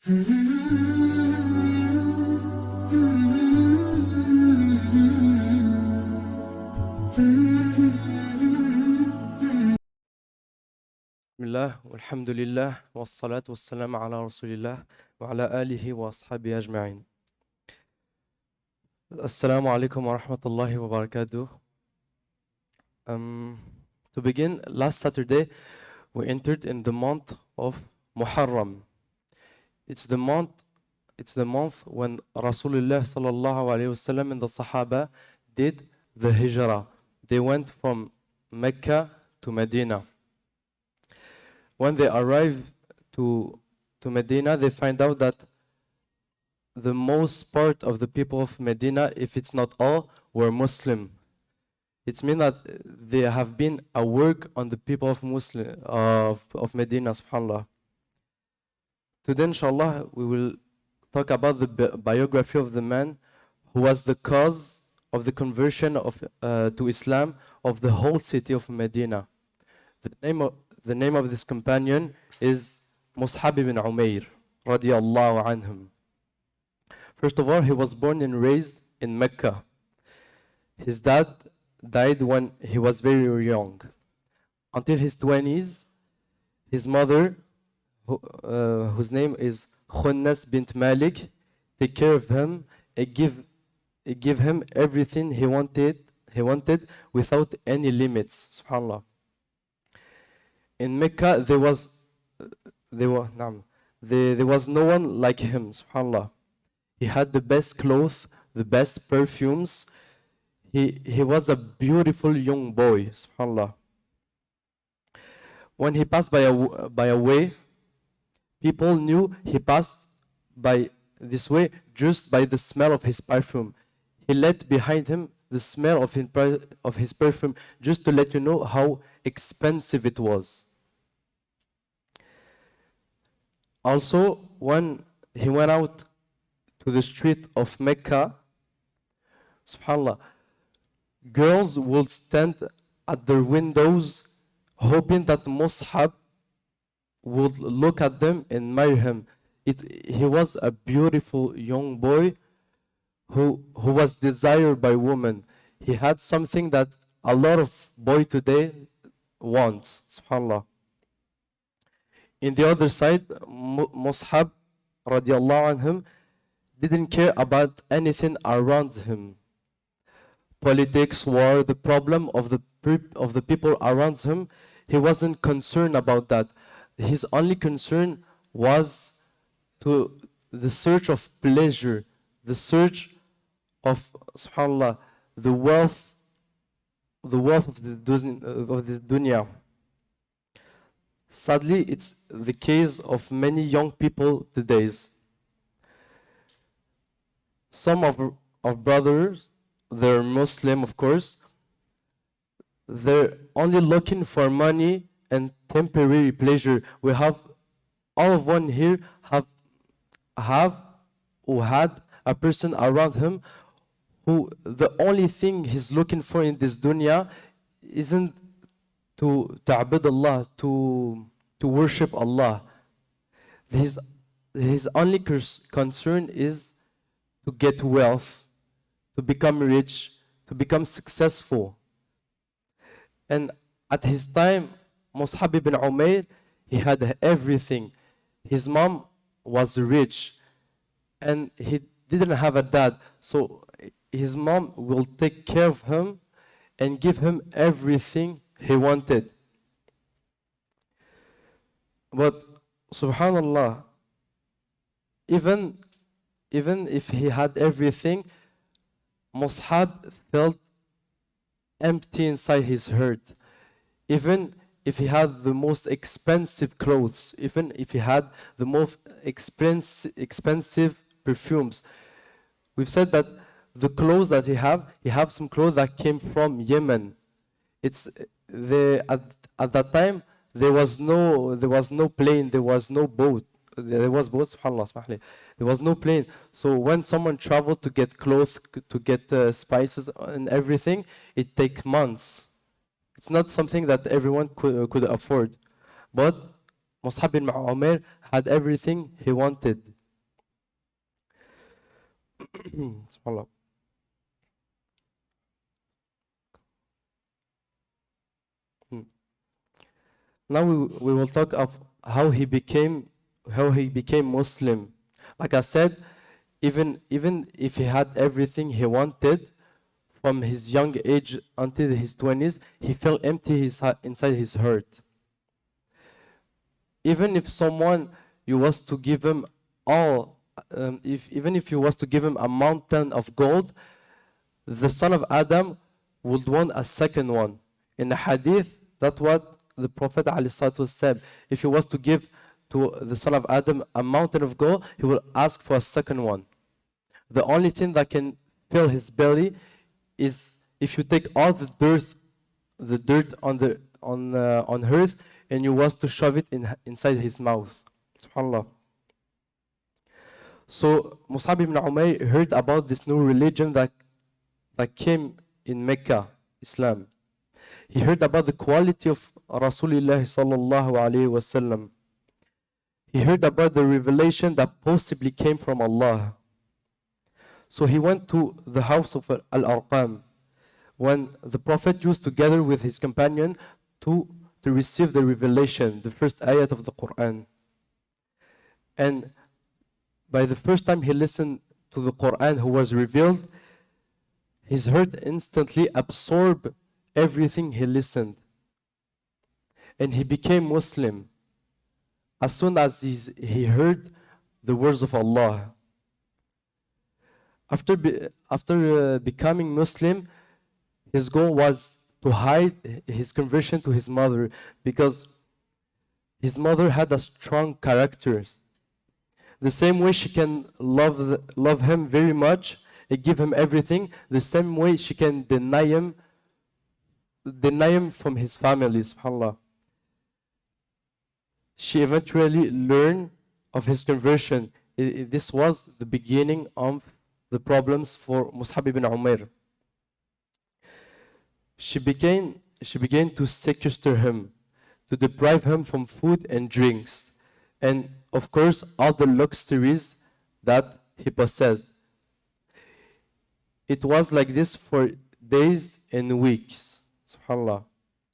Bismillah, walhamdulillah, wassalatu wassalamu ala rasulillah, wa ala alihi wa ashabihi ajma'in. Assalamu alaikum wa rahmatullahi wa barakatuh. To begin, last Saturday, we entered in the month of Muharram. It's the month when Rasulullah sallallahu alayhi wasallam and the Sahaba did the hijrah. They went from Mecca to Medina. When they arrived to Medina, they find out that the most part of the people of Medina, if it's not all, were Muslim. It means that there have been a work on the people of Medina, subhanAllah. Today, inshallah, we will talk about the biography of the man who was the cause of the conversion to Islam of the whole city of Medina. The name of this companion is Musab Ibn Umair, radiyallahu anhum. First of all, he was born and raised in Mecca. His dad died when he was very young. Until his 20s, his mother, whose name is Khaled bint Malik, take care of him and give him everything he wanted without any limits. Subhanallah. In Mecca, there was no one like him, subhanAllah. He had the best clothes, the best perfumes. He was a beautiful young boy, subhanAllah. When he passed by a way, people knew he passed by this way just by the smell of his perfume. He left behind him the smell of his perfume just to let you know how expensive it was. Also, when he went out to the street of Mecca, subhanAllah, girls would stand at their windows hoping that Musab would look at them and marry him. He was a beautiful young boy who was desired by women. He had something that a lot of boys today want, subhanAllah. In the other side, Musab radiallahu anhum didn't care about anything around him. Politics, war, the problem of the people around him, he wasn't concerned about that. His only concern was to the search of pleasure, the search of, subhanAllah, the wealth of the dunya. Sadly, it's the case of many young people today. Some of our brothers, they're Muslim, of course, they're only looking for money and temporary pleasure. We have, all of one here who had a person around him who the only thing he's looking for in this dunya isn't to ta'bud Allah, to worship Allah. His only concern is to get wealth, to become rich, to become successful. And at his time, Musab ibn Umair, he had everything. His mom was rich and he didn't have a dad. So his mom will take care of him and give him everything he wanted. But subhanallah, even if he had everything, Musab felt empty inside his heart. Even if he had the most expensive clothes, even if he had the most expensive perfumes. We've said that the clothes that he have some clothes that came from Yemen. At that time there was no plane, there was no boat. There was boat, subhanAllah. There was no plane. So when someone traveled to get clothes, to get spices and everything, it takes months. It's not something that everyone could afford. But Musab ibn Umair had everything he wanted. Subhanallah. Hmm. Now we will talk of how he became Muslim. Like I said, even if he had everything he wanted from his young age until his 20s, he felt empty inside his heart. Even if someone you was to give him all, even if you was to give him a mountain of gold, the son of Adam would want a second one. In the hadith, that's what the Prophet ﷺ said. If he was to give to the son of Adam a mountain of gold, he will ask for a second one. The only thing that can fill his belly is if you take all the dirt on earth, and you was to shove it inside his mouth. SubhanAllah. So Musab ibn Umair heard about this new religion that came in Mecca, Islam. He heard about the quality of Rasulullah sallallahu alaihi wasallam. He heard about the revelation that possibly came from Allah. So he went to the house of Al-Arqam when the Prophet used together with his companion to receive the revelation, the first ayat of the Quran. And by the first time he listened to the Quran who was revealed, his heart instantly absorbed everything he listened. And he became Muslim as soon as he heard the words of Allah. After becoming Muslim, his goal was to hide his conversion to his mother, because his mother had a strong character. The same way she can love him very much and give him everything, the same way she can deny him from his family, subhanAllah. She eventually learned of his conversion. This was the beginning of the problems for Musab ibn Umair. She began to sequester him, to deprive him from food and drinks, and of course all the luxuries that he possessed. It was like this for days and weeks, subhanAllah,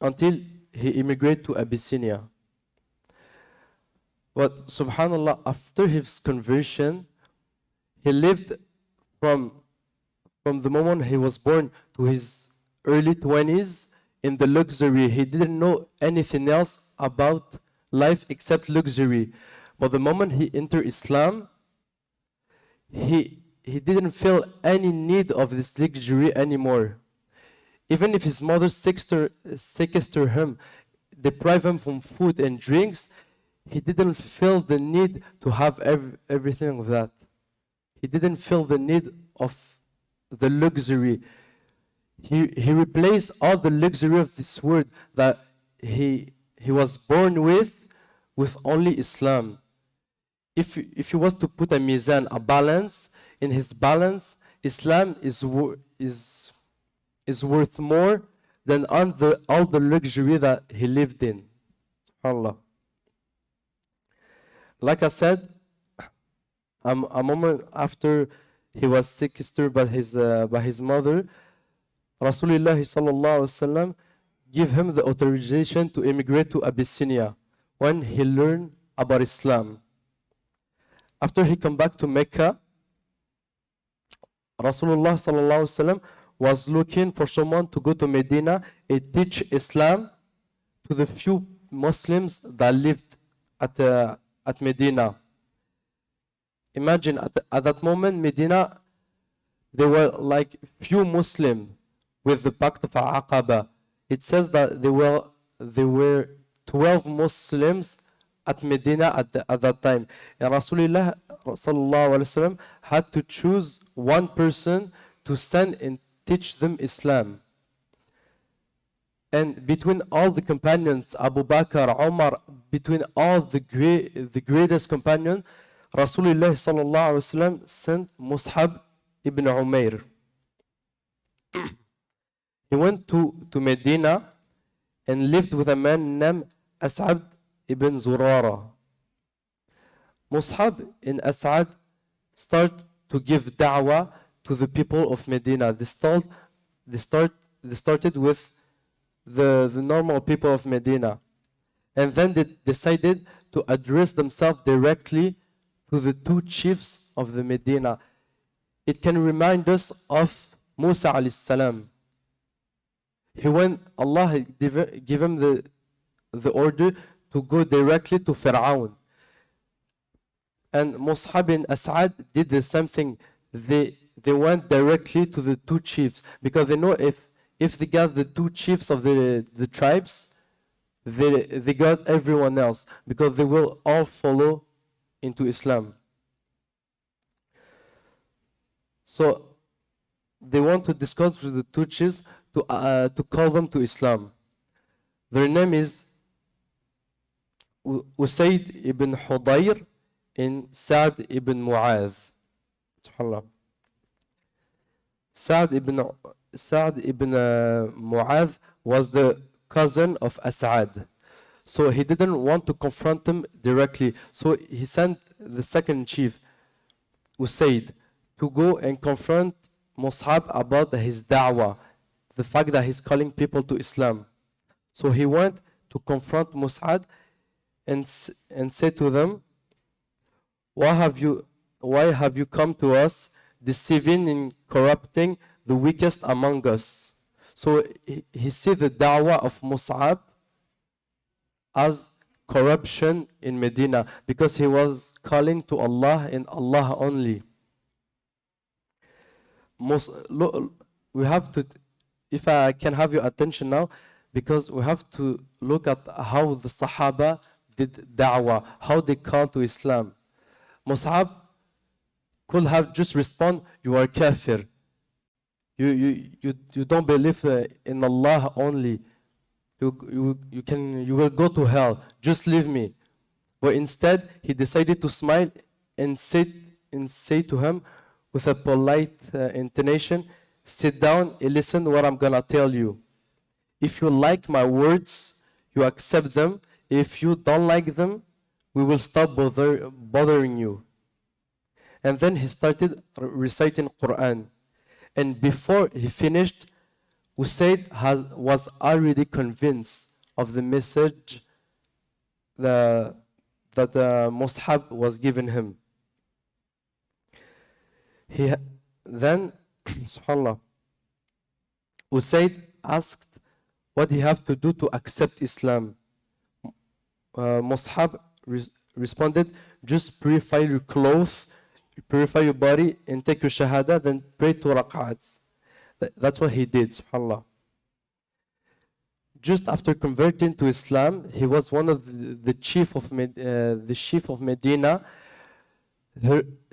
until he immigrated to Abyssinia. But subhanAllah, after his conversion, he lived from the moment he was born to his early 20s in the luxury. He didn't know anything else about life except luxury. But the moment he entered Islam, he didn't feel any need of this luxury anymore. Even if his mother sequestered him, deprived him from food and drinks, he didn't feel the need to have everything of that. He didn't feel the need of the luxury. He replaced all the luxury of this world that he was born with only Islam. If he was to put a mizan, a balance, in his balance, Islam is worth more than all the luxury that he lived in. Allah. Like I said, a moment after he was sequestered by his mother, Rasulullah sallallahu alaihi wasallam gave him the authorization to immigrate to Abyssinia when he learned about Islam. After he came back to Mecca, Rasulullah sallallahu alaihi wasallam was looking for someone to go to Medina and teach Islam to the few Muslims that lived at Medina. Imagine at that moment, Medina, there were like few Muslims with the Pact of Aqaba. It says that there were 12 Muslims at Medina at that time. And Rasulullah sallallahu alaihi wasallam had to choose one person to send and teach them Islam. And between all the companions, Abu Bakr, Umar, between all the greatest companions, Rasulullah sallallahu alaihi wasallam sent Musab Ibn Umair. He went to Medina and lived with a man named Musab ibn Zurara. Musab and As'ad start to give da'wah to the people of Medina. They started with the normal people of Medina. And then they decided to address themselves directly to the two chiefs of the Medina. It can remind us of Musa alayhi salam. Allah gave him the order to go directly to Fir'aun. And Mus'ab and As'ad did the same thing. They went directly to the two chiefs because they know if they got the two chiefs of the tribes, they got everyone else because they will all follow into Islam. So they want to discuss with the two chiefs to call them to Islam. Their name is Usayd ibn Hudayr and Sa'd ibn Mu'adh. SubhanAllah. Sa'd ibn Mu'adh was the cousin of As'ad. So he didn't want to confront him directly. So he sent the second chief, Usayd, to go and confront Mus'ab about his da'wah, the fact that he's calling people to Islam. So he went to confront Mus'ab and said to them, why have you come to us, deceiving and corrupting the weakest among us? So he see the da'wah of Mus'ab as corruption in Medina because he was calling to Allah and Allah only. We have to, if I can have your attention now, because we have to look at how the Sahaba did da'wah, how they called to Islam. Mus'ab could have just respond, you are kafir. You don't believe in Allah only. You will go to hell. Just leave me. But instead, he decided to smile and say to him with a polite intonation, sit down and listen what I'm gonna tell you. If you like my words, you accept them. If you don't like them, we will stop bothering you. And then he started reciting Quran. And before he finished, Usayd was already convinced of the message that Mus'ab was giving him. Then, subhanAllah, Usayd asked what he have to do to accept Islam. Mus'ab responded, just purify your clothes, purify your body, and take your shahada, then pray 2 rak'ats. That's what he did, subhanAllah. Just after converting to Islam, he was one of the chief of Medina.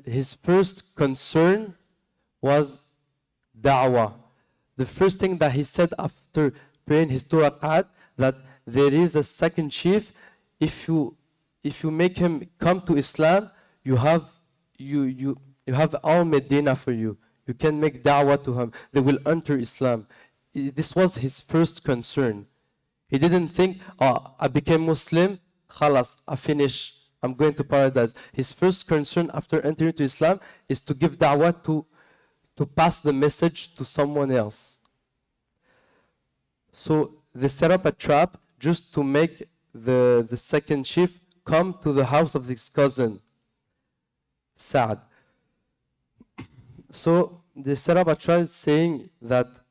His first concern was da'wah. The first thing that he said after praying his 2 rak'at, that there is a second chief. If you make him come to Islam, you have all Medina for you. You can make da'wah to him. They will enter Islam. This was his first concern. He didn't think, I became Muslim, khalas, I finish, I'm going to paradise. His first concern after entering to Islam is to give da'wah to pass the message to someone else. So they set up a trap just to make the second chief come to the house of his cousin, Sa'd. So they set up a trial saying that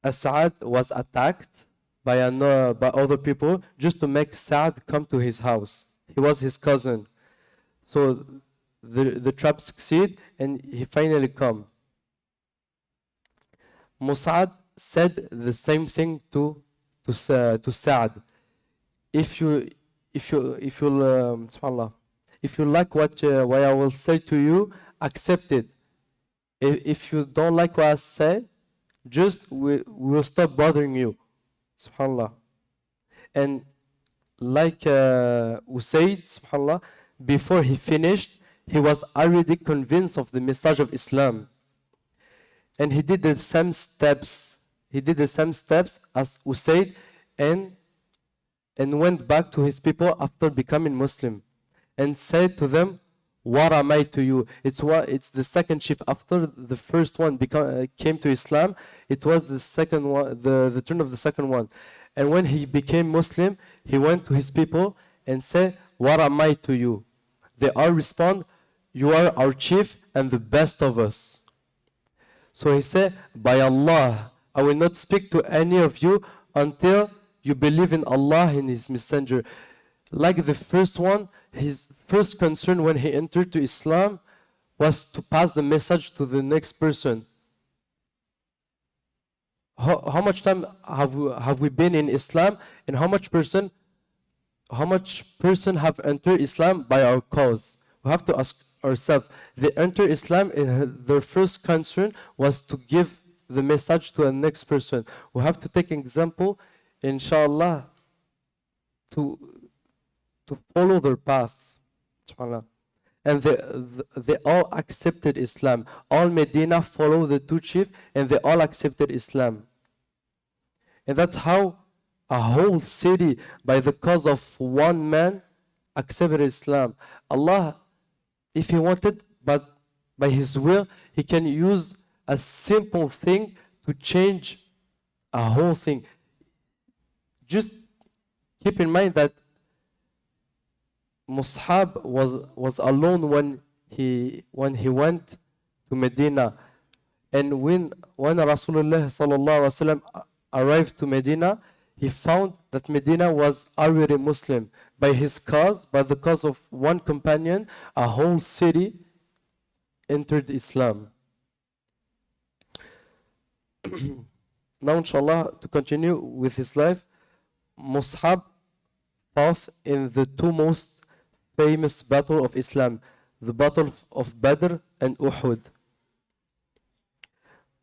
As'ad was attacked by other people just to make Sa'd come to his house. He was his cousin. So the trap succeeded and he finally come. Mus'ab said the same thing to Sa'd. If you subhanAllah, if you like what I will say to you, accept it. If you don't like what I say, just we will stop bothering you. SubhanAllah. And like Usayd, SubhanAllah, before he finished, he was already convinced of the message of Islam. And he did the same steps. He did the same steps as Usayd, and and went back to his people after becoming Muslim and said to them, what am I to you? It's the second chief after the first one came to Islam. It was the second one, the turn of the second one. And when he became Muslim, he went to his people and said, what am I to you? They all respond, you are our chief and the best of us. So he said, by Allah, I will not speak to any of you until you believe in Allah and His Messenger. Like the first one, his first concern when he entered to Islam was to pass the message to the next person. How much time have we been in Islam, and how much person have entered Islam by our cause? We have to ask ourselves. They enter Islam and their first concern was to give the message to the next person. We have to take an example, inshallah, to follow their path. And they all accepted Islam. All Medina followed the two chiefs and they all accepted Islam. And that's how a whole city, by the cause of one man, accepted Islam. Allah, if He wanted, but by His will, He can use a simple thing to change a whole thing. Just keep in mind that Musab was alone when he went to Medina, and when Rasulullah sallallahu alaihi wasallam arrived to Medina, he found that Medina was already Muslim. By his cause, by the cause of one companion, a whole city entered Islam. Now, inshallah, to continue with his life, Musab fought in the two most famous battle of Islam, the battle of Badr and Uhud.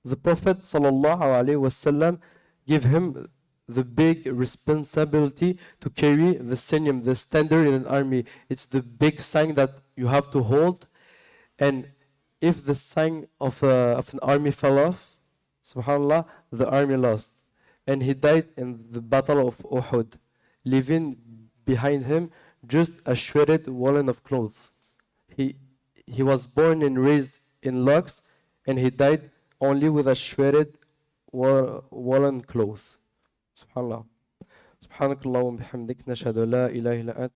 The Prophet ﷺ gave him the big responsibility to carry the sinyam, the standard in an army. It's the big sign that you have to hold, and if the sign of an army fell off, subhanallah, the army lost. And he died in the battle of Uhud, leaving behind him just a shredded woolen of clothes. He was born and raised in Lux, and he died only with a shredded woolen cloth. Subhanallah. Subhanakallah wa bihamdik, nashhadu la ilaha illa ant.